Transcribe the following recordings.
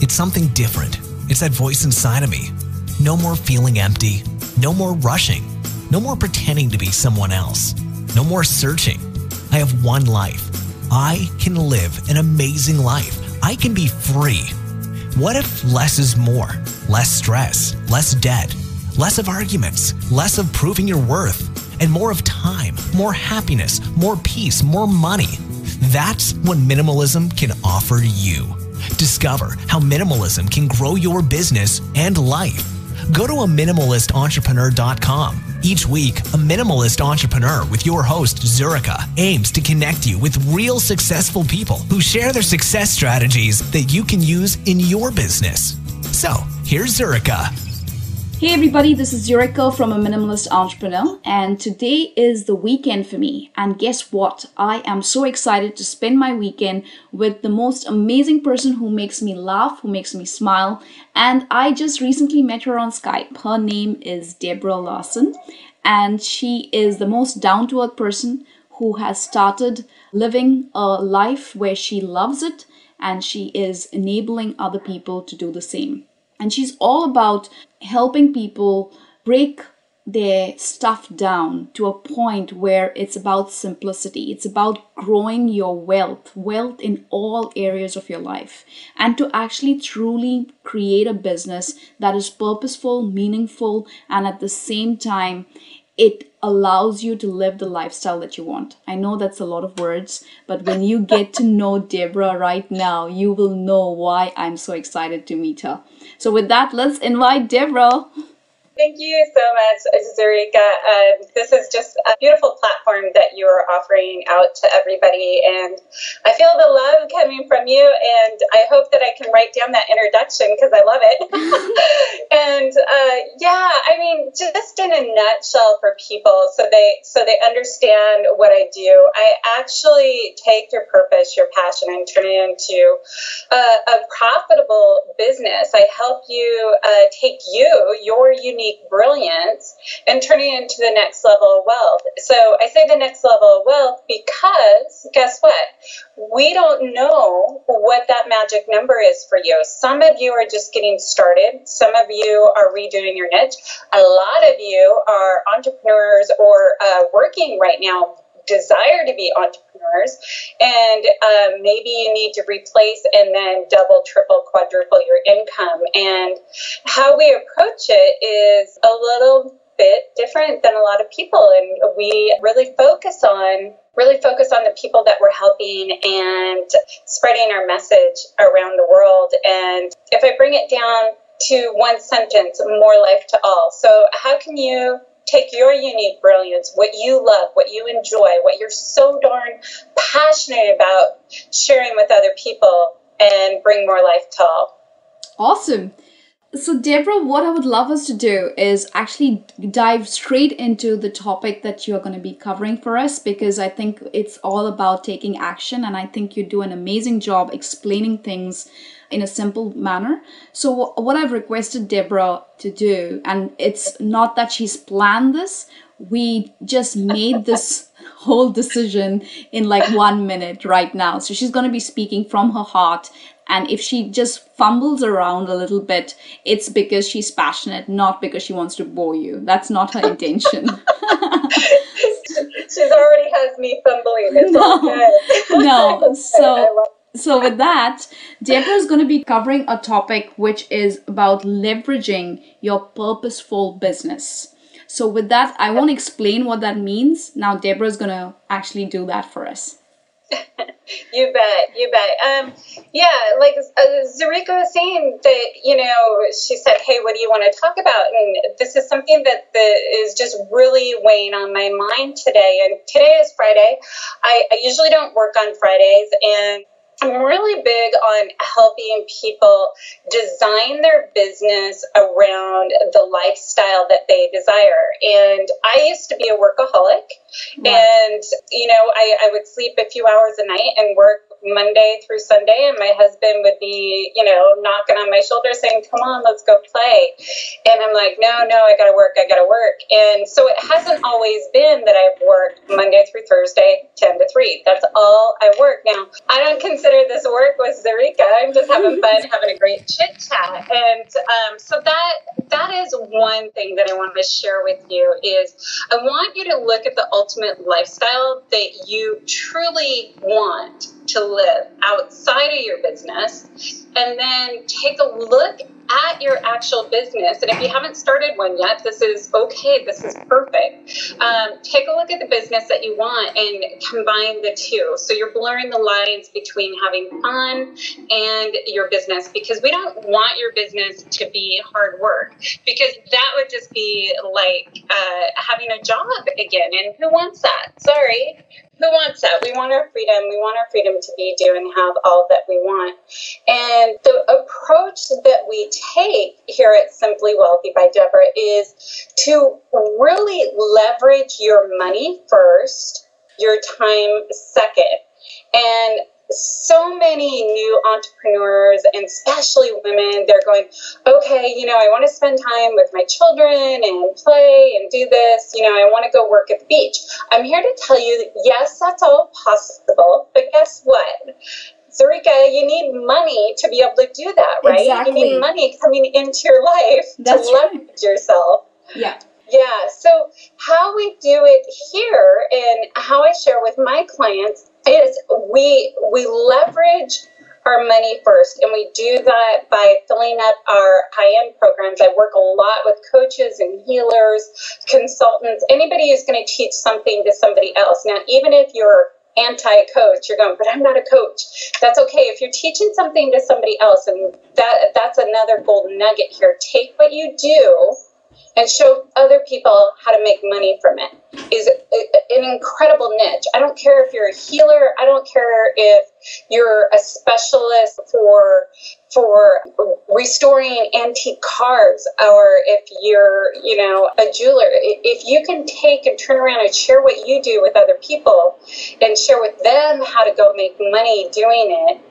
It's something different. It's that voice inside of me. No more feeling empty. No more rushing. No more pretending to be someone else. No more searching. I have one life. I can live an amazing life. I can be free. What if less is more? Less stress, less debt, less of arguments, less of proving your worth, and more of time, more happiness, more peace, more money. That's what minimalism can offer you. Discover how minimalism can grow your business and life. Go to aminimalistentrepreneur.com. Each week, a minimalist entrepreneur with your host, Zurika, aims to connect you with real successful people who share their success strategies that you can use in your business. So, here's Zurika. Hey everybody, this is Zurika from A Minimalist Entrepreneur, and today is the weekend for me. And guess what? I am so excited to spend my weekend with the most amazing person who makes me laugh, who makes me smile. And I just recently met her on Skype. Her name is Debra Larson, and she is the most down-to-earth person who has started living a life where she loves it, and she is enabling other people to do the same. And she's all about helping people break their stuff down to a point where it's about simplicity. It's about growing your wealth in all areas of your life, and to actually truly create a business that is purposeful, meaningful, and at the same time, it allows you to live the lifestyle that you want. I know that's a lot of words, but when you get to know Debra right now, you will know why I'm so excited to meet her. So with that, let's invite Debra. Thank you so much, Zurika. This is just a beautiful platform that you are offering out to everybody, and I feel the love coming from you, and I hope that I can write down that introduction because I love it. And just in a nutshell for people, so they understand what I do, I actually take your purpose, your passion, and turn it into a profitable business. I help you take your unique brilliance and turn it into the next level of wealth. So I say the next level of wealth because guess what? We don't know what that magic number is for you. Some of you are just getting started. Some of you are redoing your niche. A lot of you are entrepreneurs or working right now, desire to be entrepreneurs, and maybe you need to replace and then double, triple, quadruple your income. And how we approach it is a little bit different than a lot of people, and we really focus on the people that we're helping and spreading our message around the world. And if I bring it down to one sentence, more life to all. So how can you take your unique brilliance, what you love, what you enjoy, what you're so darn passionate about sharing with other people, and bring more life to all? Awesome. So Debra, what I would love us to do is actually dive straight into the topic that you're going to be covering for us, because I think it's all about taking action, and I think you do an amazing job explaining things in a simple manner. So what I've requested Debra to do, and it's not that she's planned this, we just made this whole decision in like 1 minute right now. So she's going to be speaking from her heart. And if she just fumbles around a little bit, it's because she's passionate, not because she wants to bore you. That's not her intention. She's already has me fumbling. It's all good. No. So with that, Debra is going to be covering a topic which is about leveraging your purposeful business. So with that, I won't explain what that means. Now Debra is going to actually do that for us. You bet. Like Zurika was saying that, she said, hey, what do you want to talk about? And this is something that is just really weighing on my mind today. And today is Friday. I usually don't work on Fridays, and I'm really big on helping people design their business around the lifestyle that they desire. And I used to be a workaholic, and, I would sleep a few hours a night and work Monday through Sunday, and my husband would be, knocking on my shoulder saying, come on, let's go play. And I'm like, no, I got to work. And so it hasn't always been that I've worked Monday through Thursday, 10 to 3. That's all I work. Now, I don't consider this work with Zurika. I'm just having fun, having a great chit chat. And so that is one thing that I want to share with you is I want you to look at the ultimate lifestyle that you truly want to live outside of your business, and then take a look at your actual business. And if you haven't started one yet, this is okay. This is perfect. Take a look at the business that you want and combine the two. So you're blurring the lines between having fun and your business, because we don't want your business to be hard work, because that would just be like having a job again. And who wants that? Sorry. Who wants that? We want our freedom. We want our freedom to be, do, and have all that we want. And the approach that we take here at Simply Wealthy by Debra is to really leverage your money first, your time second. And so many new entrepreneurs, and especially women, they're going, okay, I want to spend time with my children and play and do this. I want to go work at the beach. I'm here to tell you that, yes, that's all possible. But guess what? Zurika, you need money to be able to do that, right? Exactly. You need money coming into your life to leverage yourself. Yeah. Yeah. So how we do it here and how I share with my clients is we leverage our money first, and we do that by filling up our high-end programs. I work a lot with coaches and healers, consultants, anybody who's going to teach something to somebody else. Now, even if you're anti-coach, you're going, but I'm not a coach. That's okay. If you're teaching something to somebody else, and that's another golden nugget here, take what you do and show other people how to make money from it is an incredible niche. I don't care if you're a healer. I don't care if you're a specialist for restoring antique cars, or if you're, a jeweler. If you can take and turn around and share what you do with other people and share with them how to go make money doing it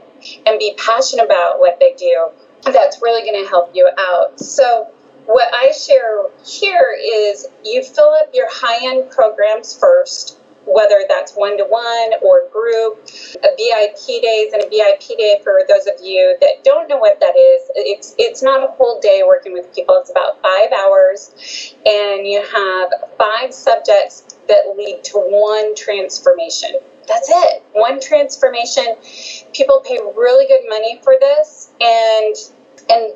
and be passionate about what they do, that's really going to help you out. So what I share here is you fill up your high-end programs first, whether that's one-to-one or group, a VIP days. And a VIP day, for those of you that don't know what that is, it's not a whole day working with people. It's about 5 hours, and you have 5 subjects that lead to one transformation. That's it. One transformation. People pay really good money for this, and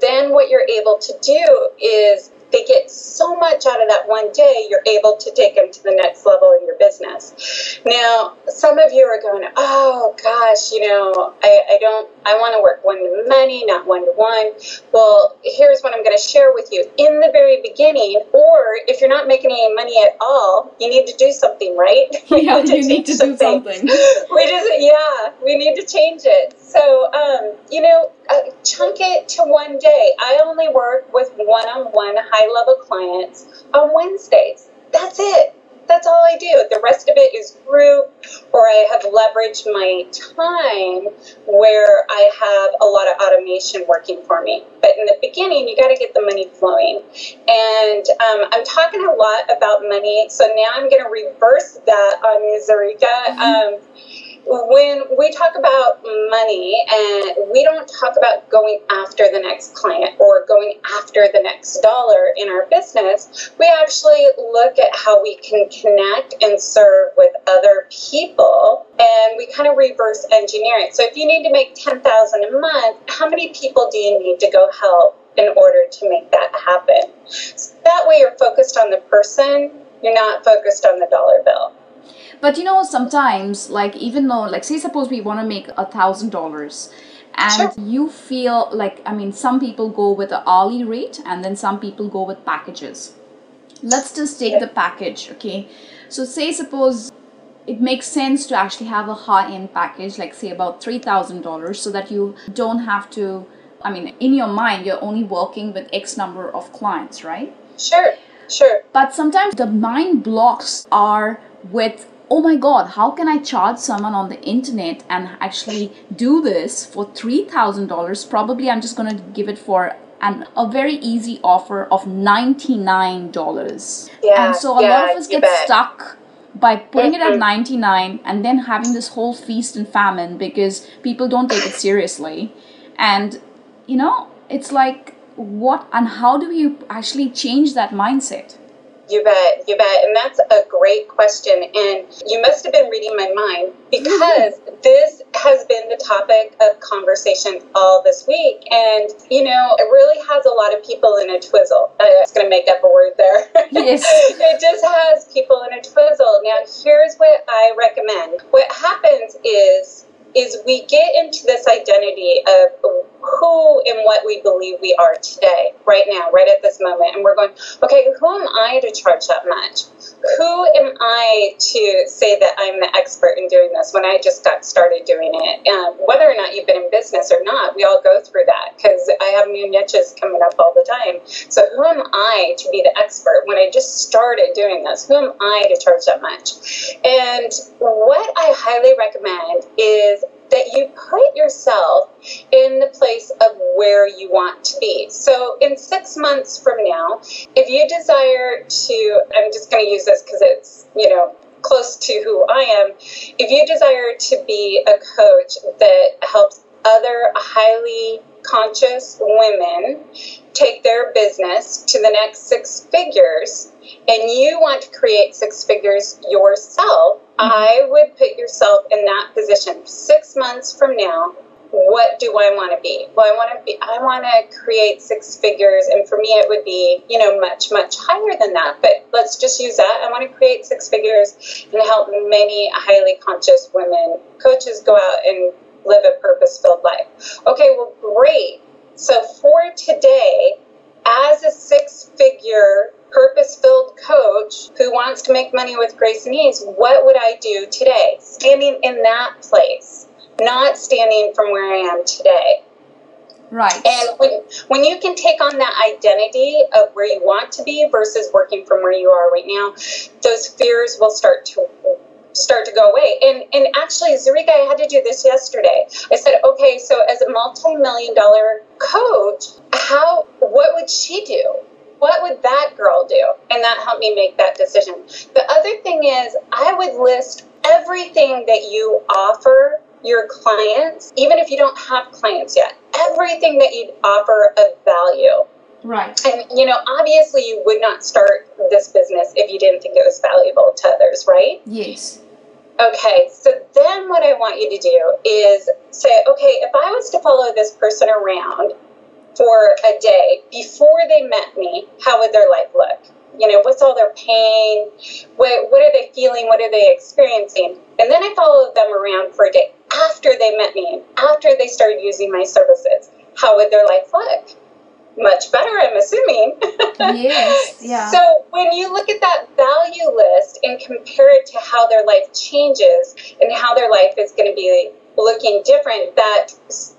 then what you're able to do is they get so much out of that one day, you're able to take them to the next level in your business. Now, some of you are going, oh gosh, I want to work one-to-many, not one-to-one. Well, here's what I'm going to share with you. In the very beginning, or if you're not making any money at all, you need to do something, right? Yeah, you need to do something. We need to change it. So, chunk it to one day. I only work with one-on-one high-level clients on Wednesdays. That's it. That's all I do. The rest of it is group, or I have leveraged my time where I have a lot of automation working for me. But in the beginning, you got to get the money flowing. And I'm talking a lot about money, so now I'm going to reverse that on you, Zurika. When we talk about money, and we don't talk about going after the next client or going after the next dollar in our business, we actually look at how we can connect and serve with other people, and we kind of reverse engineer it. So if you need to make $10,000 a month, how many people do you need to go help in order to make that happen? So that way you're focused on the person, you're not focused on the dollar bill. But sometimes, even though, say suppose we want to make $1,000, and Sure. you feel some people go with the hourly rate, and then some people go with packages. Let's just take the package, okay? So say suppose it makes sense to actually have a high-end package, like say about $3,000, so that you don't have to, in your mind, you're only working with X number of clients, right? Sure. But sometimes the mind blocks are with oh my God, how can I charge someone on the internet and actually do this for $3,000? Probably I'm just going to give it for a very easy offer of $99. Yeah, And so a lot of us get stuck by putting it at 99 and then having this whole feast and famine because people don't take it seriously. And, you know, it's like, what and how do you actually change that mindset? You bet, you bet. And that's a great question. And you must have been reading my mind because this has been the topic of conversation all this week. And, you know, it really has a lot of people in a twizzle. I'm just going to make up a word there. Yes. It just has people in a twizzle. Now, here's what I recommend. What happens is we get into this identity of who and what we believe we are today, right now, right at this moment. And we're going, okay, who am I to charge that much? Who am I to say that I'm the expert in doing this when I just got started doing it? Whether or not you've been in business or not, we all go through that because I have new niches coming up all the time. So who am I to be the expert when I just started doing this? Who am I to charge that much? And what I highly recommend is that you put yourself in the place of where you want to be. So in 6 months from now, if you desire to, I'm just going to use this because it's, you know, close to who I am. If you desire to be a coach that helps other highly conscious women take their business to the next 6 figures, and you want to create 6 figures yourself, I would put yourself in that position. 6 months from now, what do I want to be? Well, I want to create 6 figures, and for me it would be, you know, much, much higher than that. But let's just use that. I want to create 6 figures and help many highly conscious women coaches go out and live a purpose-filled life. Okay, well, great. So for today, as a 6-figure purpose-filled coach who wants to make money with grace and ease, what would I do today? Standing in that place, not standing from where I am today. Right. And when you can take on that identity of where you want to be versus working from where you are right now, those fears will start to go away. And actually, Zarika, I had to do this yesterday. I said, okay, so as a multi-million-dollar coach, what would she do? What would that girl do? And that helped me make that decision. The other thing is, I would list everything that you offer your clients, even if you don't have clients yet, everything that you'd offer of value. Right. And, you know, obviously you would not start this business if you didn't think it was valuable to others, right? Yes. Okay, so then what I want you to do is say, okay, if I was to follow this person around for a day before they met me, how would their life look? You know, what's all their pain? What are they feeling? What are they experiencing? And then I follow them around for a day after they met me, after they started using my services. How would their life look? Much better, I'm assuming. Yes, yeah. So when you look at that value list and compare it to how their life changes and how their life is going to be looking different, that,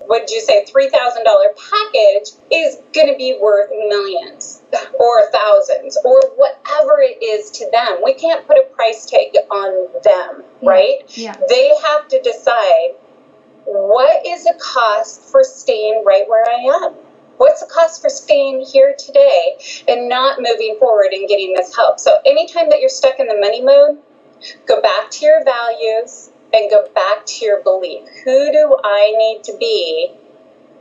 would you say, $3,000 package is going to be worth millions or thousands or whatever it is to them. We can't put a price tag on them, right? Yeah. They have to decide, what is the cost for staying right where I am? What's the cost for staying here today and not moving forward and getting this help? So anytime that you're stuck in the money mode, go back to your values and go back to your belief. Who do I need to be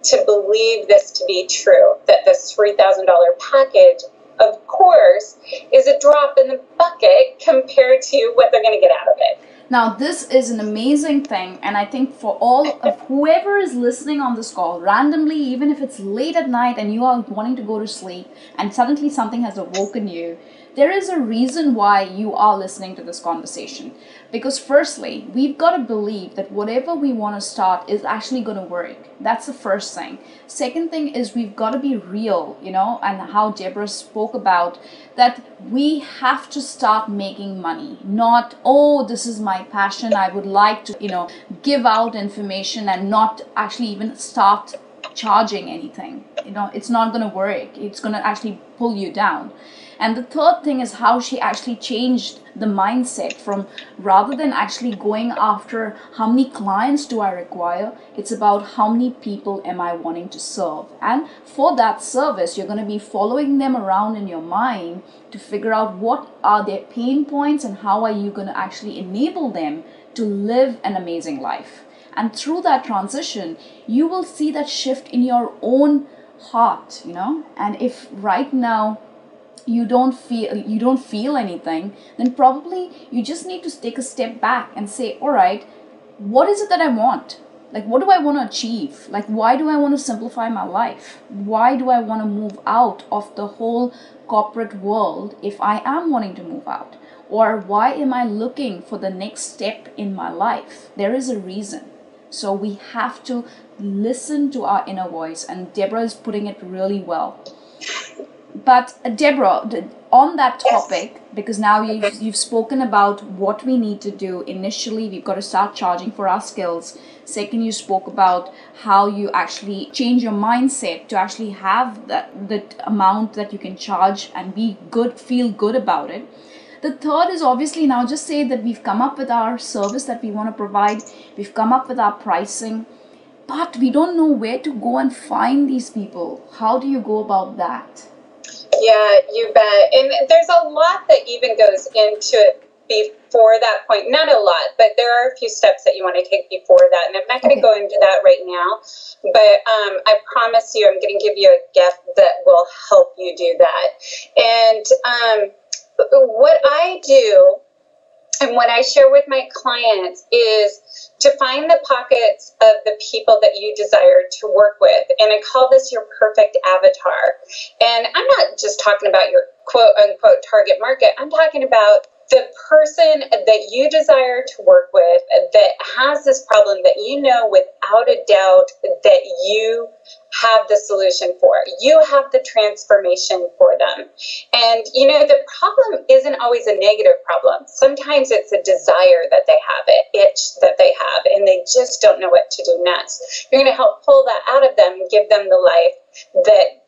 to believe this to be true? That this $3,000 package, of course, is a drop in the bucket compared to what they're going to get out of it. Now, this is an amazing thing, and I think for all of whoever is listening on this call, randomly, even if it's late at night and you are wanting to go to sleep and suddenly something has awoken you, there is a reason why you are listening to this conversation. Because firstly, we've got to believe that whatever we want to start is actually going to work. That's the first thing. Second thing is we've got to be real, you know, and how Debra spoke about that we have to start making money. Not, oh, this is my passion, I would like to, you know, give out information and not actually even start charging anything. It's not going to work. It's going to actually pull you down. And the third thing is how she actually changed the mindset from, rather than actually going after how many clients do I require, it's about how many people am I wanting to serve. And for that service, you're going to be following them around in your mind to figure out what are their pain points and how are you going to actually enable them to live an amazing life. And through that transition, you will see that shift in your own heart, and if right now you don't feel anything, then probably you just need to take a step back and say, all right, what is it that I want? Like, what do I want to achieve? Like, why do I want to simplify my life? Why do I want to move out of the whole corporate world if I am wanting to move out? Or why am I looking for the next step in my life? There is a reason. So we have to listen to our inner voice, and Debra is putting it really well. But Debra, on that topic, yes, because now you've spoken about what we need to do. Initially, we've got to start charging for our skills. Second, you spoke about how you actually change your mindset to actually have the amount that you can charge and feel good about it. The third is obviously now just say that we've come up with our service that we want to provide. We've come up with our pricing, but we don't know where to go and find these people. How do you go about that? Yeah, you bet. And there's a lot that even goes into it before that point. Not a lot, but there are a few steps that you want to take before that. And I'm not going to go into that right now, but I promise you I'm going to give you a gift that will help you do that. And what I do and what I share with my clients is to find the pockets of the people that you desire to work with. And I call this your perfect avatar. And I'm not just talking about your quote unquote target market. I'm talking about the person that you desire to work with that has this problem that you know without a doubt that you have the solution for. You have the transformation for them. And, the problem isn't always a negative problem. Sometimes it's a desire that they have, an itch that they have, and they just don't know what to do next. You're going to help pull that out of them and give them the life that,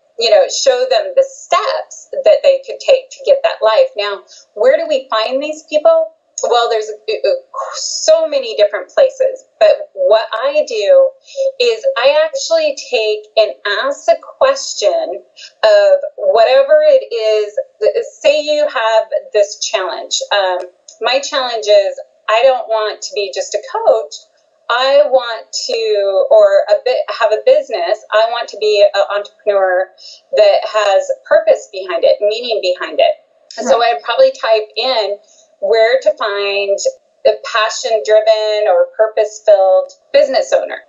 show them the steps that they could take to get that life. Now, where do we find these people? Well, there's so many different places, but what I do is I actually take and ask a question of whatever it is. Say you have this challenge. My challenge is I don't want to be just a coach. I want to, have a business. I want to be an entrepreneur that has purpose behind it, meaning behind it. Right. So I'd probably type in where to find a passion-driven or purpose-filled business owner.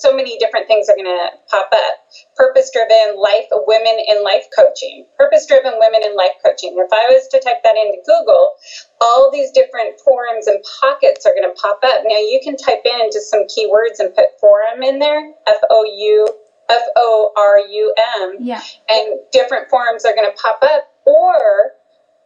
So many different things are going to pop up. Purpose-driven women in life coaching. Purpose-driven women in life coaching. If I was to type that into Google, all these different forums and pockets are going to pop up. Now you can type in just some keywords and put forum in there, FORUM, yeah, and different forums are going to pop up. Or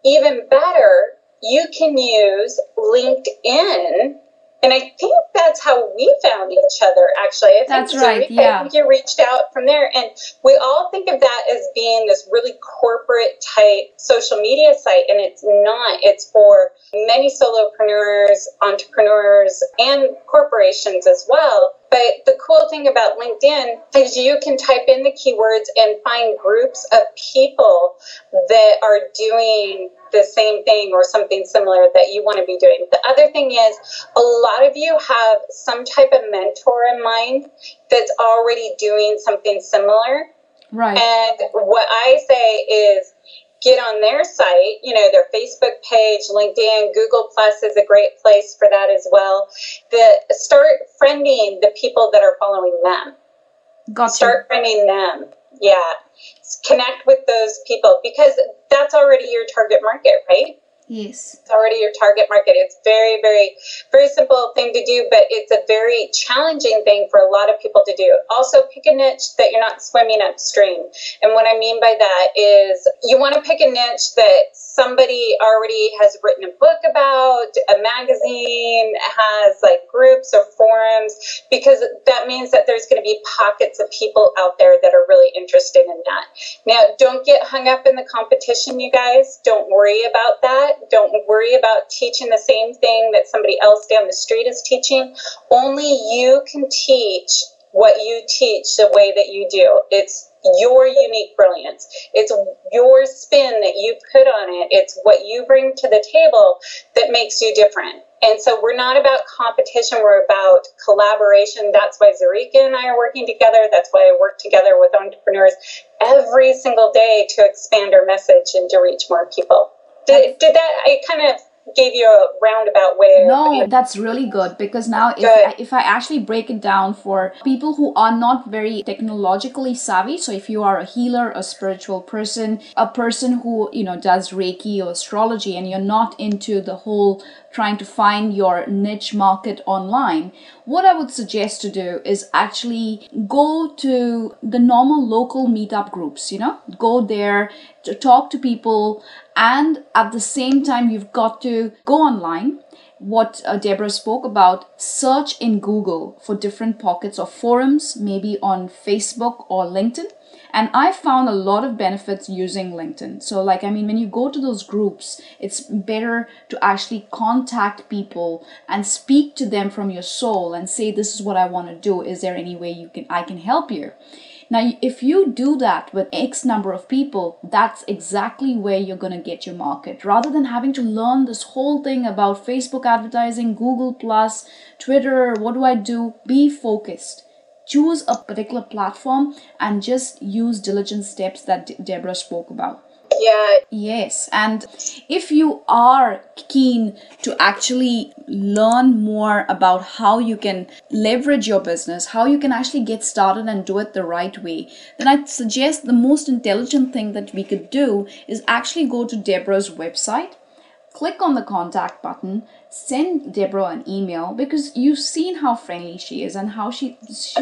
even better, you can use LinkedIn. And I think that's how we found each other, actually. That's right, yeah. I think you reached out from there. And we all think of that as being this really corporate type social media site. And it's not. It's for many solopreneurs, entrepreneurs, and corporations as well. But the cool thing about LinkedIn is you can type in the keywords and find groups of people that are doing the same thing or something similar that you want to be doing. The other thing is a lot of you have some type of mentor in mind that's already doing something similar. Right. And what I say is get on their site, their Facebook page, LinkedIn, Google Plus is a great place for that as well. Start friending the people that are following them. Gotcha. Start friending them. Yeah. Connect with those people because that's already your target market, right? Yes. It's already your target market. It's very, very, very simple thing to do, but it's a very challenging thing for a lot of people to do. Also, pick a niche that you're not swimming upstream. And what I mean by that is you want to pick a niche that somebody already has written a book about, a magazine, has like groups or forums, because that means that there's going to be pockets of people out there that are really interested in that. Now, don't get hung up in the competition, you guys. Don't worry about that. Don't worry about teaching the same thing that somebody else down the street is teaching. Only you can teach what you teach the way that you do. It's your unique brilliance. It's your spin that you put on it. It's what you bring to the table that makes you different. And so we're not about competition. We're about collaboration. That's why Zarika and I are working together. That's why I work together with entrepreneurs every single day to expand our message and to reach more people. Did that, I kind of gave you a roundabout way. No, that's really good, because now if I actually break it down for people who are not very technologically savvy, so if you are a healer, a spiritual person, a person who, does Reiki or astrology, and you're not into the whole trying to find your niche market online, what I would suggest to do is actually go to the normal local meetup groups, go there to talk to people. And at the same time, you've got to go online. What Debra spoke about, search in Google for different pockets of forums, maybe on Facebook or LinkedIn. And I found a lot of benefits using LinkedIn. So when you go to those groups, it's better to actually contact people and speak to them from your soul and say, this is what I want to do. Is there any way I can help you? Now, if you do that with X number of people, that's exactly where you're going to get your market. Rather than having to learn this whole thing about Facebook advertising, Google+, Twitter, what do I do? Be focused. Choose a particular platform and just use diligent steps that Debra spoke about. Yeah. Yes. And if you are keen to actually learn more about how you can leverage your business, how you can actually get started and do it the right way, then I'd suggest the most intelligent thing that we could do is actually go to Debra's website, click on the contact button, send Debra an email, because you've seen how friendly she is and how she's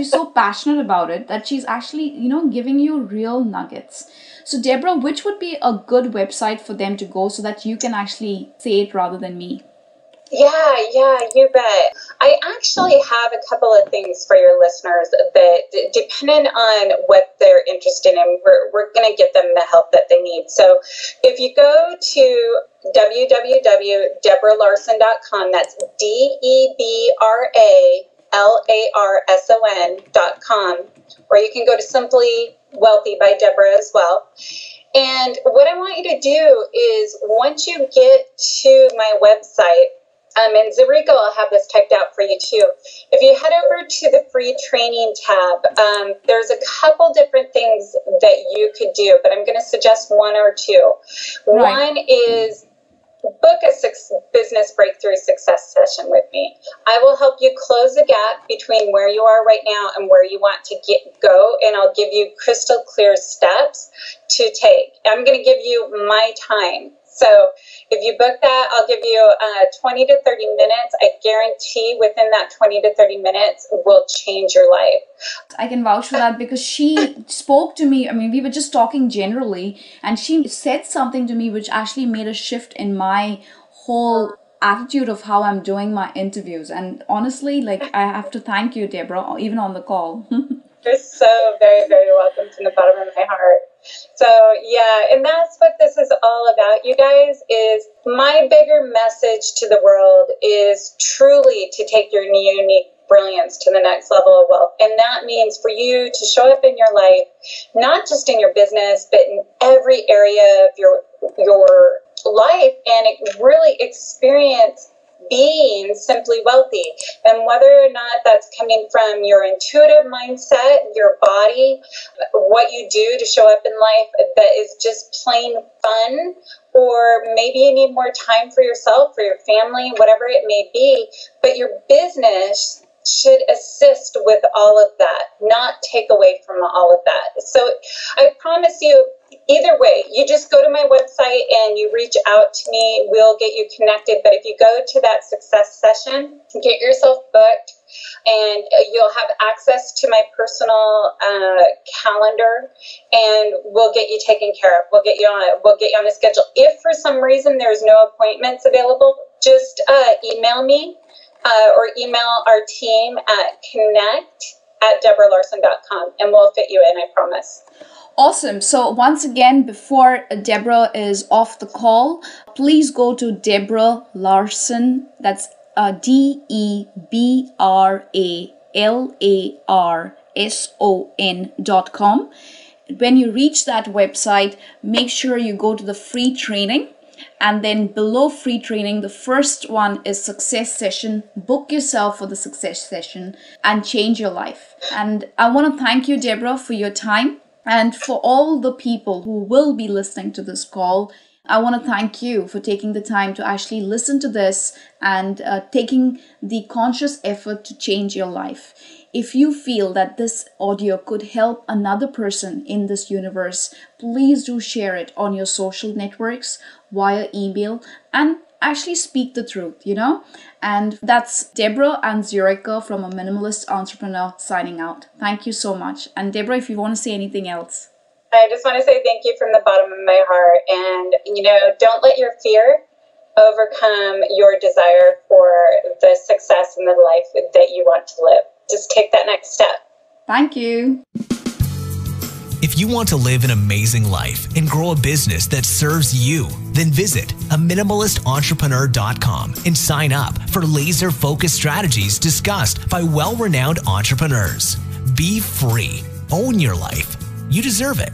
so passionate about it that she's actually, giving you real nuggets. So Debra, which would be a good website for them to go so that you can actually say it rather than me? Yeah, you bet. I actually have a couple of things for your listeners that, depending on what they're interested in, we're going to get them the help that they need. So if you go to www.debralarson.com, that's DebraLarson.com, or you can go to Simply Wealthy by Debra as well. And what I want you to do is, once you get to my website, and Zarika will have this typed out for you too. If you head over to the free training tab, there's a couple different things that you could do, but I'm going to suggest one or two. Right. One is book a business breakthrough success session with me. I will help you close the gap between where you are right now and where you want to go, and I'll give you crystal clear steps to take. I'm going to give you my time. So if you book that, I'll give you 20 to 30 minutes. I guarantee within that 20 to 30 minutes will change your life. I can vouch for that, because she spoke to me. We were just talking generally, and she said something to me which actually made a shift in my whole attitude of how I'm doing my interviews. And honestly, I have to thank you, Debra, even on the call. You're so very, very welcome from the bottom of my heart. So yeah, and that's what this is all about, you guys, is my bigger message to the world is truly to take your unique brilliance to the next level of wealth. And that means for you to show up in your life, not just in your business, but in every area of your life, and really experience being simply wealthy. And whether or not that's coming from your intuitive mindset, your body, what you do to show up in life that is just plain fun, or maybe you need more time for yourself, for your family, whatever it may be, but your business should assist with all of that, not take away from all of that. So I promise you, Either way, you just go to my website and you reach out to me. We'll get you connected. But if you go to that success session, get yourself booked, and you'll have access to my personal calendar, and we'll get you taken care of. We'll get you on the schedule. If for some reason there's no appointments available, just email me or email our team at connect@debralarson.com, and we'll fit you in, I promise. Awesome. So once again, before Debra is off the call, please go to Debra Larson. That's DebraLarson.com. When you reach that website, make sure you go to the free training. And then below free training, the first one is success session. Book yourself for the success session and change your life. And I want to thank you, Debra, for your time. And for all the people who will be listening to this call, I want to thank you for taking the time to actually listen to this and taking the conscious effort to change your life. If you feel that this audio could help another person in this universe, please do share it on your social networks, via email, and actually speak the truth, And that's Debra and Zurika from A Minimalist Entrepreneur signing out. Thank you so much. And Debra, if you want to say anything else. I just want to say thank you from the bottom of my heart. And, don't let your fear overcome your desire for the success and the life that you want to live. Just take that next step. Thank you. If you want to live an amazing life and grow a business that serves you, then visit aminimalist.entrepreneur.com and sign up for laser-focused strategies discussed by well-renowned entrepreneurs. Be free. Own your life. You deserve it.